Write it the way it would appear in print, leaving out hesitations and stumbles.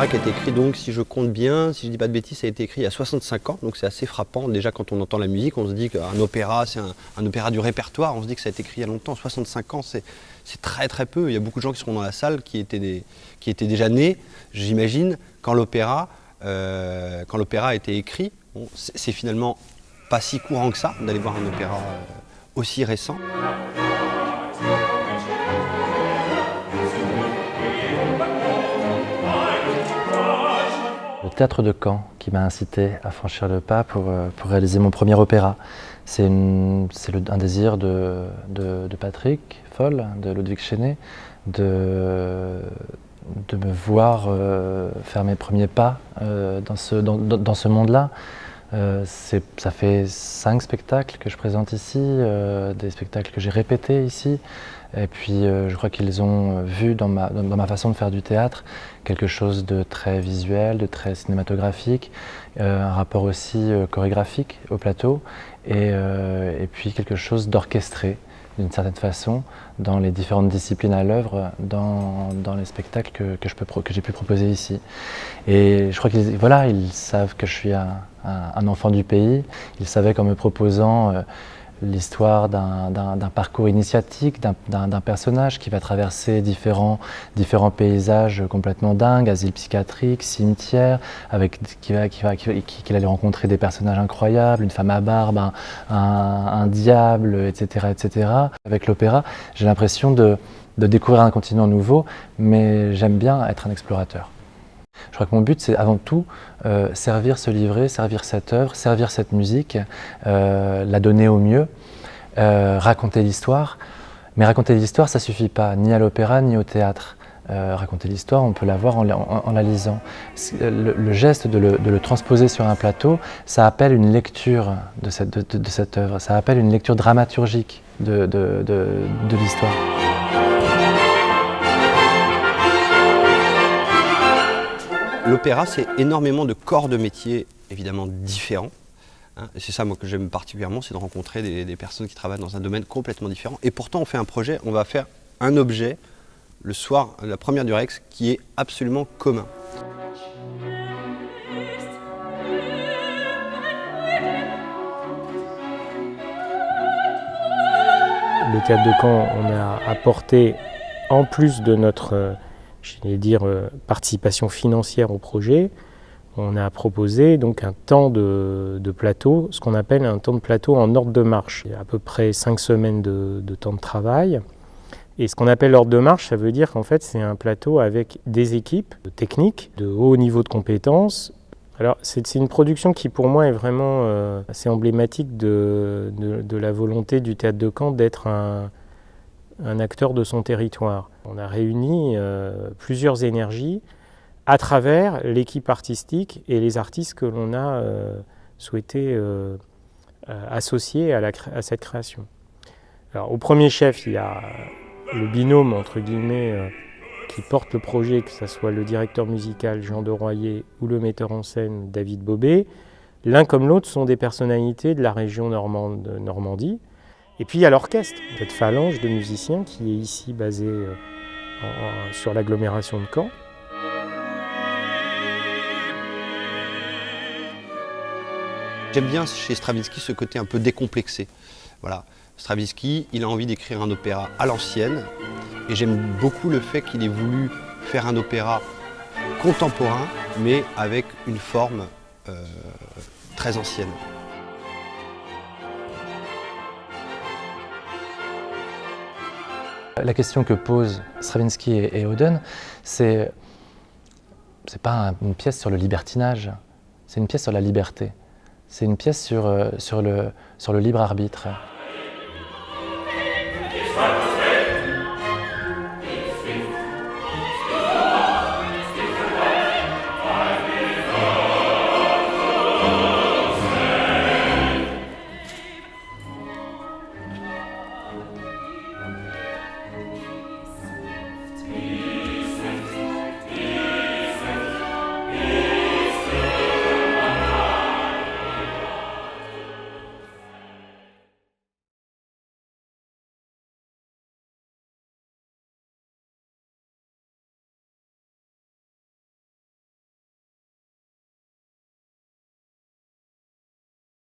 opéra qui a été écrit, donc si je compte bien, si je dis pas de bêtises, ça a été écrit il y a 65 ans, donc c'est assez frappant. Déjà quand on entend la musique, on se dit qu'un opéra, c'est un opéra du répertoire, on se dit que ça a été écrit il y a longtemps. 65 ans, c'est très très peu. Il y a beaucoup de gens qui seront dans la salle qui étaient déjà nés, j'imagine, quand l'opéra a été écrit. Bon, c'est finalement pas si courant que ça d'aller voir un opéra aussi récent. Le théâtre de Caen qui m'a incité à franchir le pas pour réaliser mon premier opéra. C'est un désir de Patrick Foll, de Ludwig Chenet, de me voir faire mes premiers pas dans ce monde-là. Ça fait 5 spectacles que je présente ici, des spectacles que j'ai répétés ici. Et puis je crois qu'ils ont vu dans ma façon de faire du théâtre quelque chose de très visuel, de très cinématographique, un rapport aussi chorégraphique au plateau, et puis quelque chose d'orchestré d'une certaine façon dans les différentes disciplines à l'œuvre dans les spectacles que j'ai pu proposer ici. Et je crois qu'ils savent que je suis un enfant du pays. Ils savaient qu'en me proposant l'histoire d'un parcours initiatique, d'un personnage qui va traverser différents paysages complètement dingues, asile psychiatrique, cimetière, qu'il allait rencontrer des personnages incroyables, une femme à barbe, un diable, etc., etc. Avec l'opéra, j'ai l'impression de découvrir un continent nouveau, mais j'aime bien être un explorateur. Je crois que mon but, c'est avant tout servir ce livret, servir cette œuvre, servir cette musique, la donner au mieux, raconter l'histoire. Mais raconter l'histoire, ça ne suffit pas, ni à l'opéra, ni au théâtre. Raconter l'histoire, on peut la voir en la lisant. Le geste de le transposer sur un plateau, ça appelle une lecture de cette œuvre, ça appelle une lecture dramaturgique de l'histoire. L'opéra, c'est énormément de corps de métier, évidemment différents. Et c'est ça, moi, que j'aime particulièrement, c'est de rencontrer des personnes qui travaillent dans un domaine complètement différent. Et pourtant, on fait un projet, on va faire un objet, le soir, la première du Rex, qui est absolument commun. Le théâtre de Caen, on a apporté, en plus de notre participation financière au projet, on a proposé donc un temps de plateau, ce qu'on appelle un temps de plateau en ordre de marche. Il y a à peu près 5 semaines de temps de travail. Et ce qu'on appelle l'ordre de marche, ça veut dire qu'en fait c'est un plateau avec des équipes techniques de haut niveau de compétences. Alors c'est une production qui pour moi est vraiment assez emblématique de la volonté du théâtre de Caen d'être un acteur de son territoire. On a réuni plusieurs énergies à travers l'équipe artistique et les artistes que l'on a souhaité associer à cette création. Alors, au premier chef, il y a le binôme, entre guillemets, qui porte le projet, que ce soit le directeur musical Jean de Royer ou le metteur en scène David Bobet. L'un comme l'autre sont des personnalités de la région Normandie. Et puis il y a l'orchestre, cette phalange de musiciens qui est ici basée sur l'agglomération de Caen. J'aime bien chez Stravinsky ce côté un peu décomplexé. Voilà. Stravinsky, il a envie d'écrire un opéra à l'ancienne, et j'aime beaucoup le fait qu'il ait voulu faire un opéra contemporain, mais avec une forme très ancienne. La question que posent Stravinsky et Oden, c'est pas une pièce sur le libertinage, c'est une pièce sur la liberté. C'est une pièce sur le libre arbitre.